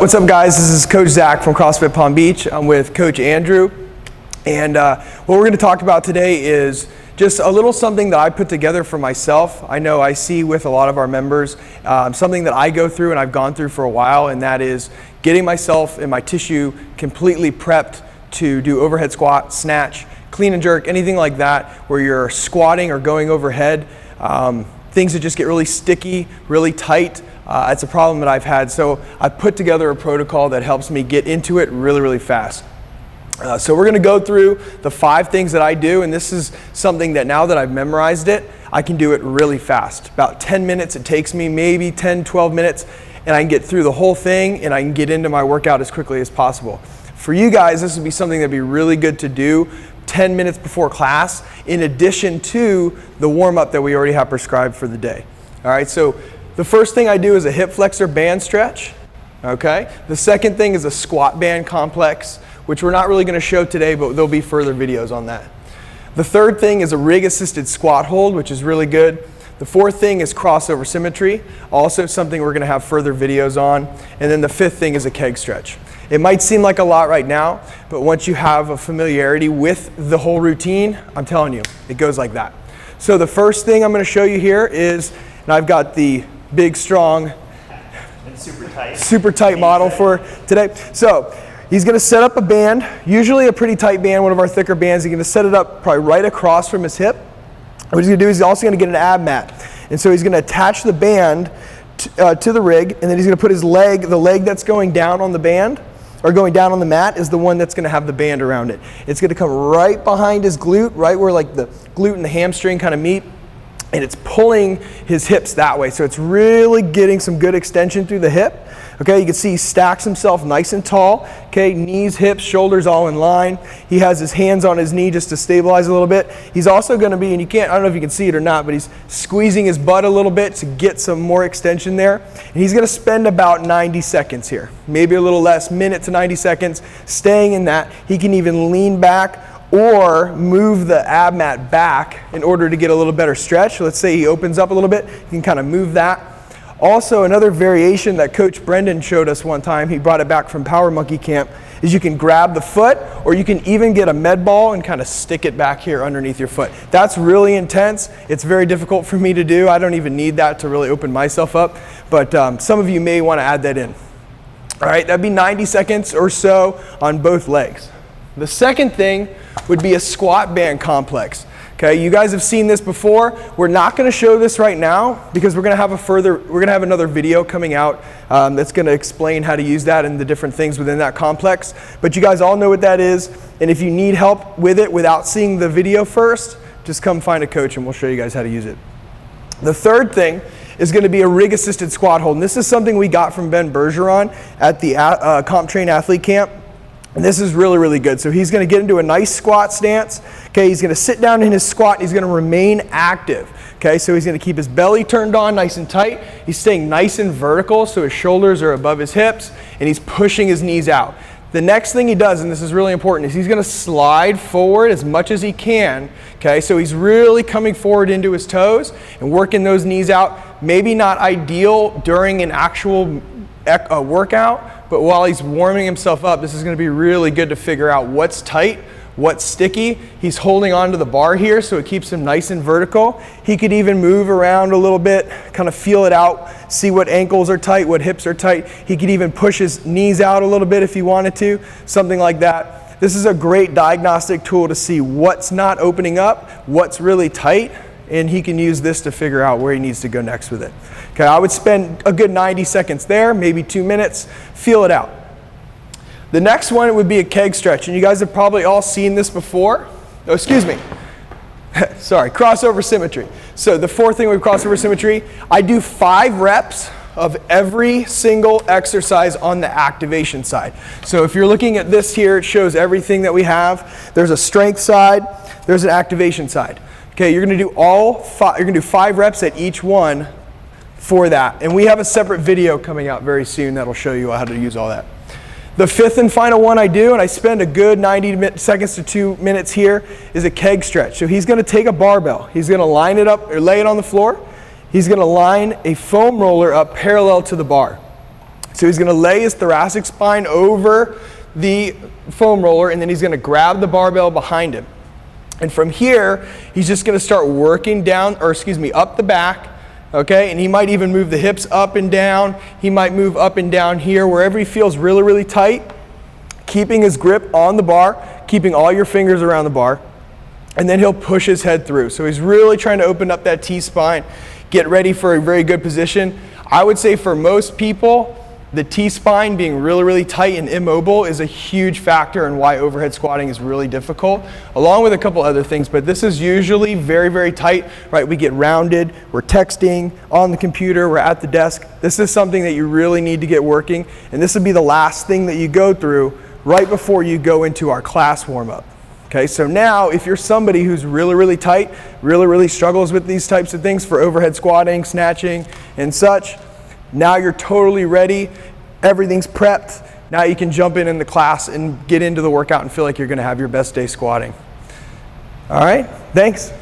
What's up guys, this is Coach Zach from CrossFit Palm Beach. I'm with Coach Andrew, and what we're going to talk about today is just a little something that I put together for myself. I know I see with a lot of our members, something that I go through and I've gone through for a while, and that is getting myself and my tissue completely prepped to do overhead squat, snatch, clean and jerk, anything like that where you're squatting or going overhead. Things that just get really sticky, really tight. It's a problem that I've had, so I put together a protocol that helps me get into it really, really fast. So we're going to go through the 5 things that I do, and this is something that now that I've memorized it, I can do it really fast. About 10 minutes it takes me, maybe 10, 12 minutes, and I can get through the whole thing and I can get into my workout as quickly as possible. For you guys, this would be something that'd be really good to do 10 minutes before class, in addition to the warm-up that we already have prescribed for the day. All right, so the first thing I do is a hip flexor band stretch, okay? The second thing is a squat band complex, which we're not really gonna show today, but there'll be further videos on that. The third thing is a rig assisted squat hold, which is really good. The fourth thing is crossover symmetry, also something we're gonna have further videos on. And then the fifth thing is a keg stretch. It might seem like a lot right now, but once you have a familiarity with the whole routine, I'm telling you, it goes like that. So the first thing I'm gonna show you here is, and I've got the big, strong, and super tight model for today. So he's gonna set up a band, usually a pretty tight band, one of our thicker bands. He's gonna set it up probably right across from his hip. What he's gonna do is he's also gonna get an ab mat. And so he's gonna attach the band to the rig, and then he's gonna put his leg, the leg that's going down on the band, or going down on the mat, is the one that's gonna have the band around it. It's gonna come right behind his glute, right where like the glute and the hamstring kind of meet, and it's pulling his hips that way. So it's really getting some good extension through the hip. Okay, you can see he stacks himself nice and tall. Okay, knees, hips, shoulders all in line. He has his hands on his knee just to stabilize a little bit. He's also gonna be, and you can't, I don't know if you can see it or not, but he's squeezing his butt a little bit to get some more extension there. And he's gonna spend about 90 seconds here, maybe a little less, minute to 90 seconds, staying in that. He can even lean back or move the ab mat back in order to get a little better stretch. Let's say he opens up a little bit, you can kind of move that. Also, another variation that Coach Brendan showed us one time, he brought it back from Power Monkey Camp, is you can grab the foot, or you can even get a med ball and kind of stick it back here underneath your foot. That's really intense. It's very difficult for me to do. I don't even need that to really open myself up, but some of you may want to add that in. All right, that'd be 90 seconds or so on both legs. The second thing would be a squat band complex. Okay, you guys have seen this before. We're not going to show this right now because we're going to have another video coming out that's going to explain how to use that and the different things within that complex. But you guys all know what that is, and if you need help with it without seeing the video first, just come find a coach and we'll show you guys how to use it. The third thing is going to be a rig assisted squat hold, and this is something we got from Ben Bergeron at the Comp Train Athlete Camp. And this is really, really good. So he's going to get into a nice squat stance. Okay, he's going to sit down in his squat. And he's going to remain active. Okay, so he's going to keep his belly turned on nice and tight. He's staying nice and vertical, so his shoulders are above his hips, and he's pushing his knees out. The next thing he does, and this is really important, is he's going to slide forward as much as he can. Okay, so he's really coming forward into his toes and working those knees out. Maybe not ideal during an actual workout, but while he's warming himself up, this is going to be really good to figure out what's tight, what's sticky. He's holding onto the bar here, so it keeps him nice and vertical. He could even move around a little bit, kind of feel it out, see what ankles are tight, what hips are tight. He could even push his knees out a little bit if he wanted to, something like that. This is a great diagnostic tool to see what's not opening up, what's really tight, and he can use this to figure out where he needs to go next with it. Okay, I would spend a good 90 seconds there, maybe 2 minutes, feel it out. The next one would be a keg stretch, and you guys have probably all seen this before. Oh, excuse me. Sorry, crossover symmetry. So the fourth thing with crossover symmetry, I do 5 reps of every single exercise on the activation side. So if you're looking at this here, it shows everything that we have. There's a strength side, there's an activation side. Okay, you're gonna do you're gonna do 5 reps at each one for that. And we have a separate video coming out very soon that'll show you how to use all that. The fifth and final one I do, and I spend a good 90 seconds to 2 minutes here, is a keg stretch. So he's gonna take a barbell, he's gonna line it up or lay it on the floor. He's gonna line a foam roller up parallel to the bar. So he's gonna lay his thoracic spine over the foam roller, and then he's gonna grab the barbell behind him. And from here, he's just gonna start working down, or excuse me, up the back, okay? And he might even move the hips up and down. He might move up and down here, wherever he feels really, really tight, keeping his grip on the bar, keeping all your fingers around the bar, and then he'll push his head through. So he's really trying to open up that T-spine, get ready for a very good position. I would say for most people, the T-spine being really, really tight and immobile is a huge factor in why overhead squatting is really difficult, along with a couple other things, but this is usually very, very tight, right? We get rounded, we're texting on the computer, we're at the desk. This is something that you really need to get working, and this would be the last thing that you go through right before you go into our class warm-up. Okay, so now if you're somebody who's really, really tight, really struggles with these types of things for overhead squatting, snatching, and such, now you're totally ready, everything's prepped, now you can jump in the class and get into the workout and feel like you're gonna have your best day squatting. All right, thanks.